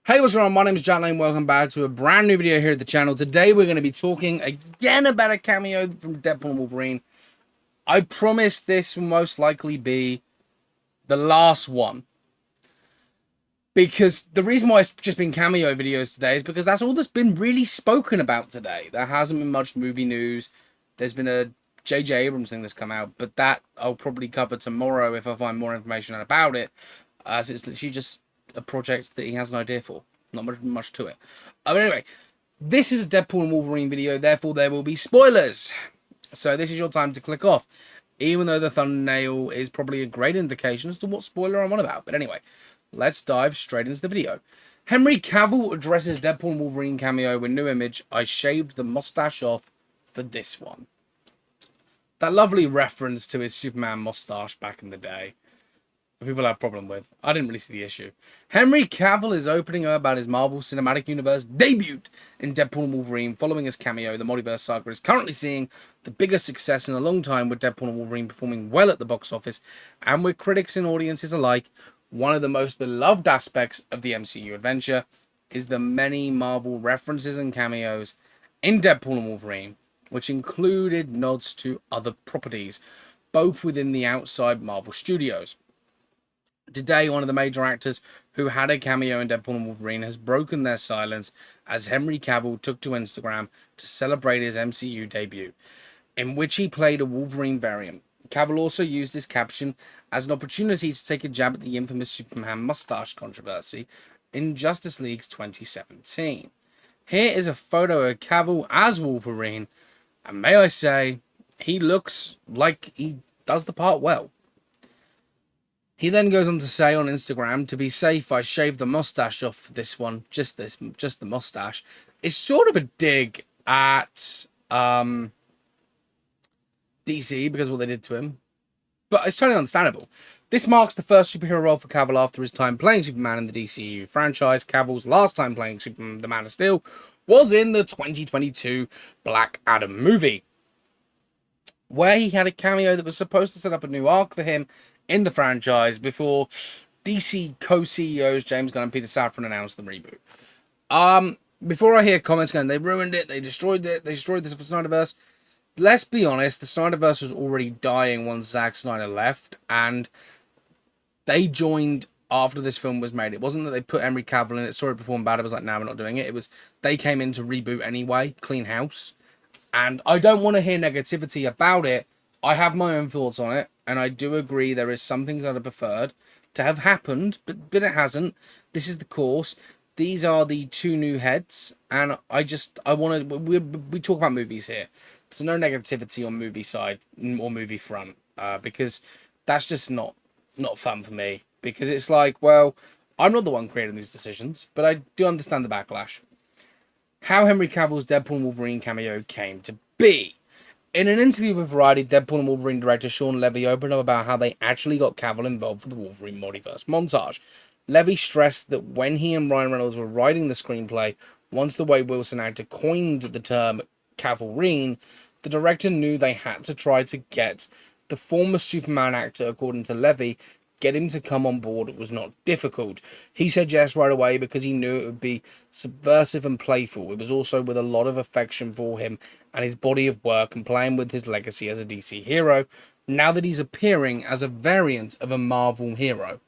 Hey, what's going on? My name is Jack Lane. Welcome back to a brand new video here at the channel. Today we're going to be talking again about a cameo from Deadpool and Wolverine. I promise this will most likely be the last one. Because the reason why it's just been cameo videos today is because that's all that's been really spoken about today. There hasn't been much movie news. There's been a J.J. Abrams thing that's come out, but that I'll probably cover tomorrow if I find more information out about it. As it's literally just a project that he has an idea for. Not much to it. But anyway, this is a Deadpool and Wolverine video, therefore there will be spoilers. So this is your time to click off. Even though the thumbnail is probably a great indication as to what spoiler I'm on about. But anyway, let's dive straight into the video. Henry Cavill addresses Deadpool and Wolverine cameo with new image. I shaved the mustache off for this one. That lovely reference to his Superman mustache back in the day. People have a problem with. I didn't really see the issue. Henry Cavill is opening up about his Marvel Cinematic Universe debut in Deadpool and Wolverine. Following his cameo, the multiverse saga is currently seeing the biggest success in a long time, with Deadpool and Wolverine performing well at the box office, and with critics and audiences alike. One of the most beloved aspects of the MCU adventure is the many Marvel references and cameos in Deadpool and Wolverine, which included nods to other properties, both within the outside Marvel Studios. Today, one of the major actors who had a cameo in Deadpool and Wolverine has broken their silence as Henry Cavill took to Instagram to celebrate his MCU debut, in which he played a Wolverine variant. Cavill also used his caption as an opportunity to take a jab at the infamous Superman mustache controversy in Justice League's 2017. Here is a photo of Cavill as Wolverine, and may I say, he looks like he does the part well. He then goes on to say on Instagram, to be safe, I shaved the mustache off for this one. Just the mustache. It's sort of a dig at DC because of what they did to him. But it's totally understandable. This marks the first superhero role for Cavill after his time playing Superman in the DCU franchise. Cavill's last time playing Superman, the Man of Steel, was in the 2022 Black Adam movie, where he had a cameo that was supposed to set up a new arc for him in the franchise before DC co-CEOs James Gunn and Peter Safran announced the reboot. Before I hear comments going, they ruined it, they destroyed this for Snyderverse. Let's be honest, the Snyderverse was already dying once Zack Snyder left, and they joined after this film was made. It wasn't that they put Henry Cavill in it, saw it perform bad, it was like, nah, we're not doing it. It was, they came in to reboot anyway, clean house. And I don't want to hear negativity about it. I have my own thoughts on it, and I do agree there is some things I'd have preferred to have happened, but it hasn't. This is the course. These are the two new heads, and I want to... We talk about movies here, so no negativity on movie side or movie front, because that's just not fun for me. Because it's like, well, I'm not the one creating these decisions, but I do understand the backlash. How Henry Cavill's Deadpool and Wolverine cameo came to be. In an interview with Variety, Deadpool and Wolverine director Sean Levy opened up about how they actually got Cavill involved for the Wolverine multiverse montage. Levy stressed that when he and Ryan Reynolds were writing the screenplay, once the Wade Wilson actor coined the term Cavalrine, the director knew they had to try to get the former Superman actor, according to Levy, get him to come on board. It was not difficult. He said yes right away because he knew it would be subversive and playful. It was also with a lot of affection for him and his body of work and playing with his legacy as a DC hero, now that he's appearing as a variant of a Marvel hero.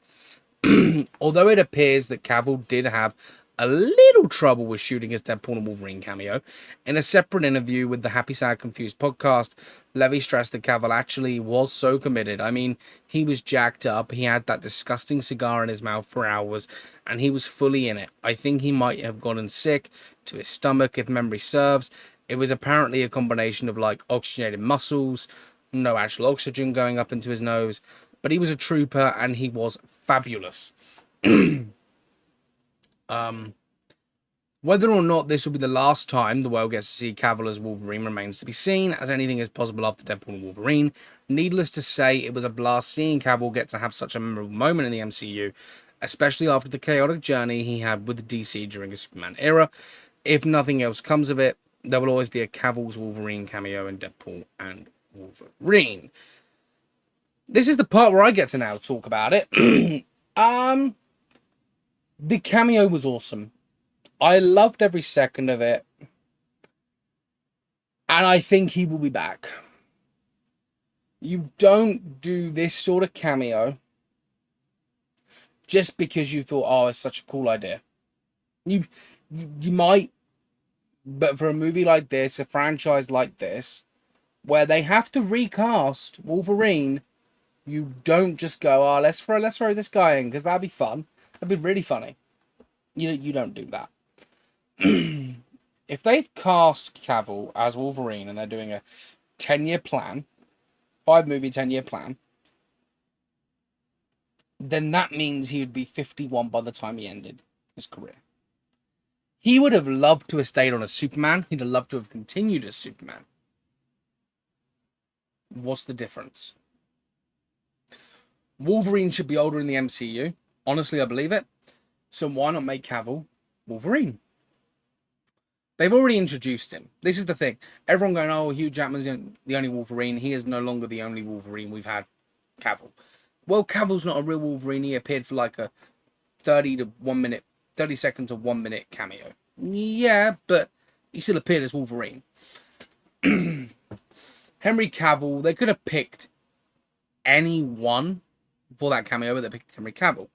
Although it appears that Cavill did have a little trouble with shooting his Deadpool and Wolverine cameo, in a separate interview with the Happy Sad Confused podcast, Levy stressed that Cavill actually was so committed. I mean, he was jacked up, he had that disgusting cigar in his mouth for hours, and he was fully in it. I think he might have gotten sick to his stomach, if memory serves. It was apparently a combination of, like, oxygenated muscles, no actual oxygen going up into his nose, but he was a trooper, and he was fabulous. Whether or not this will be the last time the world gets to see Cavill as Wolverine remains to be seen, as anything is possible after Deadpool and Wolverine. Needless to say, it was a blast seeing Cavill get to have such a memorable moment in the MCU, especially after the chaotic journey he had with the DC during his Superman era. If nothing else comes of it, there will always be a Cavill's Wolverine cameo in Deadpool and Wolverine. This is the part where I get to now talk about it. The cameo was awesome. I loved every second of it. And I think he will be back. You don't do this sort of cameo just because you thought, oh, it's such a cool idea. You might, but for a movie like this, a franchise like this, where they have to recast Wolverine, you don't just go, oh, let's throw this guy in because that'd be fun. That'd be really funny. You don't do that. If they've cast Cavill as Wolverine and they're doing a 10-year plan, 5-movie 10-year plan, then that means he would be 51 by the time he ended his career. He would have loved to have stayed on as Superman. He'd have loved to have continued as Superman. What's the difference? Wolverine should be older in the MCU. Honestly, I believe it. So why not make Cavill Wolverine? They've already introduced him. This is the thing. Everyone going, oh, Hugh Jackman's the only Wolverine. He is no longer the only Wolverine. We've had Cavill. Well, Cavill's not a real Wolverine. He appeared for like a 30 second to 1 minute cameo. Yeah, but he still appeared as Wolverine. Henry Cavill, they could have picked anyone for that cameo, but they picked Henry Cavill.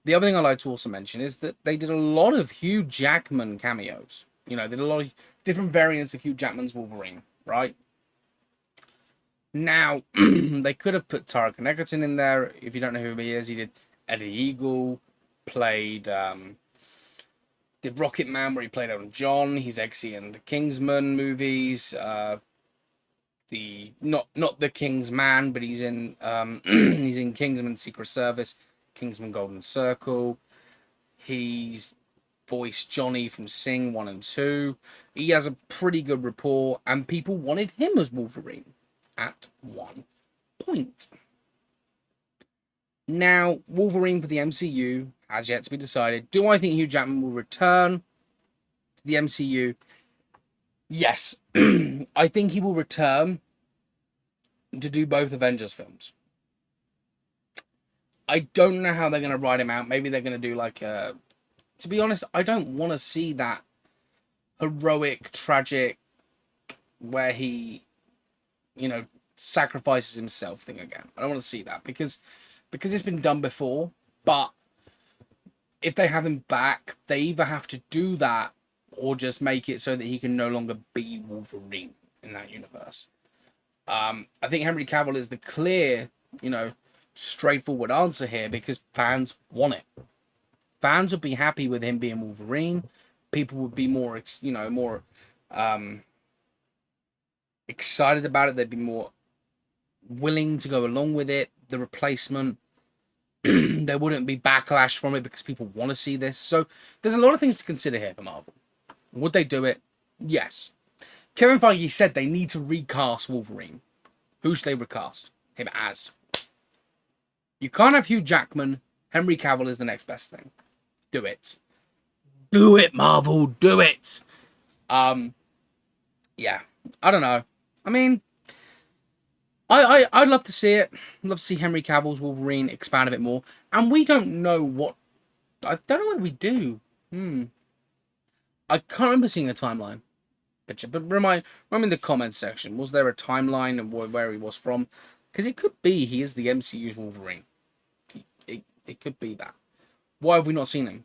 The other thing I'd like to also mention is that they did a lot of Hugh Jackman cameos. You know, they did a lot of different variants of Hugh Jackman's Wolverine, right? Now, they could have put Taron Egerton in there. If you don't know who he is, he did Eddie Eagle, played did Rocket Man, where he played Elton John. He's Eggsy in the Kingsman movies. Not the King's Man, but he's in he's in Kingsman Secret Service, Kingsman Golden Circle. He's voiced Johnny from Sing 1 and 2. He has a pretty good rapport, and people wanted him as Wolverine at one point. Now, Wolverine for the MCU has yet to be decided. Do I think Hugh Jackman will return to the MCU? Yes. I think he will return to do both Avengers films. I don't know how they're going to write him out. Maybe they're going to do like a... To be honest, I don't want to see that heroic, tragic, where he, sacrifices himself thing again. I don't want to see that because it's been done before. But if they have him back, they either have to do that or just make it so that he can no longer be Wolverine in that universe. I think Henry Cavill is the clear, straightforward answer here because fans want it. Fans would be happy with him being Wolverine. People would be more excited about it. They'd be more willing to go along with it. The replacement, there wouldn't be backlash from it because people want to see this. So there's a lot of things to consider here for Marvel. Would they do it? Yes. Kevin Feige said they need to recast Wolverine. Who should they recast him as? You can't have Hugh Jackman. Henry Cavill is the next best thing. Do it. Do it, Marvel. Do it. Yeah. I don't know. I mean, I'd love to see it. I'd love to see Henry Cavill's Wolverine expand a bit more. And we don't know what... I don't know what we do. I can't remember seeing a timeline. But remind me in the comments section. Was there a timeline of where he was from? Because it could be he is the MCU's Wolverine. It could be that. Why have we not seen him?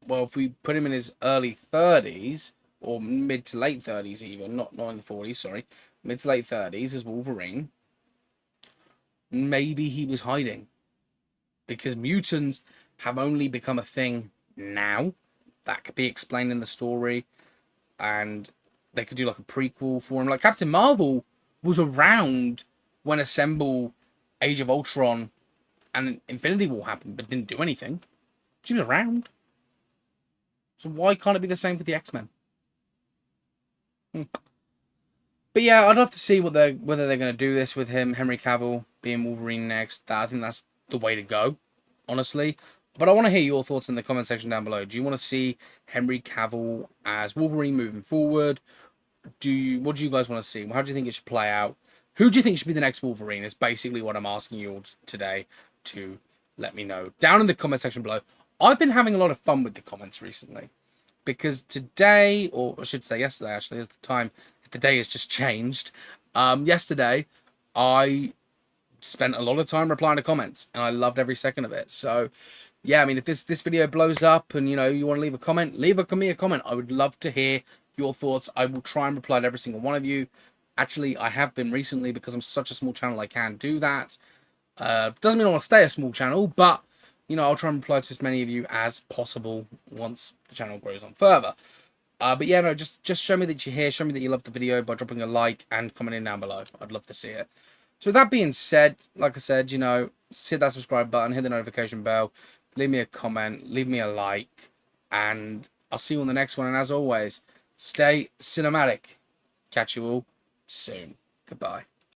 Well, if we put him in his early 30s, or mid to late 30s even, not in the 40s, sorry, mid to late 30s as Wolverine, maybe he was hiding. Because mutants have only become a thing now. That could be explained in the story. And they could do like a prequel for him. Like Captain Marvel was around when Assemble, Age of Ultron, and Infinity War happened, but didn't do anything. She was around. So why can't it be the same for the X-Men? But yeah, I'd love to see whether they're going to do this with him, Henry Cavill being Wolverine next. I think that's the way to go, honestly. But I want to hear your thoughts in the comment section down below. Do you want to see Henry Cavill as Wolverine moving forward? What do you guys want to see? How do you think it should play out? Who do you think should be the next Wolverine? Is basically what I'm asking you all today to let me know down in the comment section below. I've been having a lot of fun with the comments recently because today, or I should say yesterday, actually, as the day has just changed. Yesterday, I spent a lot of time replying to comments, and I loved every second of it. So, yeah, I mean, if this video blows up and you want to leave a comment, leave me a comment. I would love to hear your thoughts. I will try and reply to every single one of you. Actually, I have been recently because I'm such a small channel. I can do that. Doesn't mean I want to stay a small channel, but I'll try and reply to as many of you as possible once the channel grows on further. But yeah, no, just show me that you're here. Show me that you loved the video by dropping a like and commenting down below. I'd love to see it. So with that being said, like I said, hit that subscribe button, hit the notification bell, leave me a comment, leave me a like, and I'll see you on the next one. And as always, stay cinematic. Catch you all soon. Goodbye.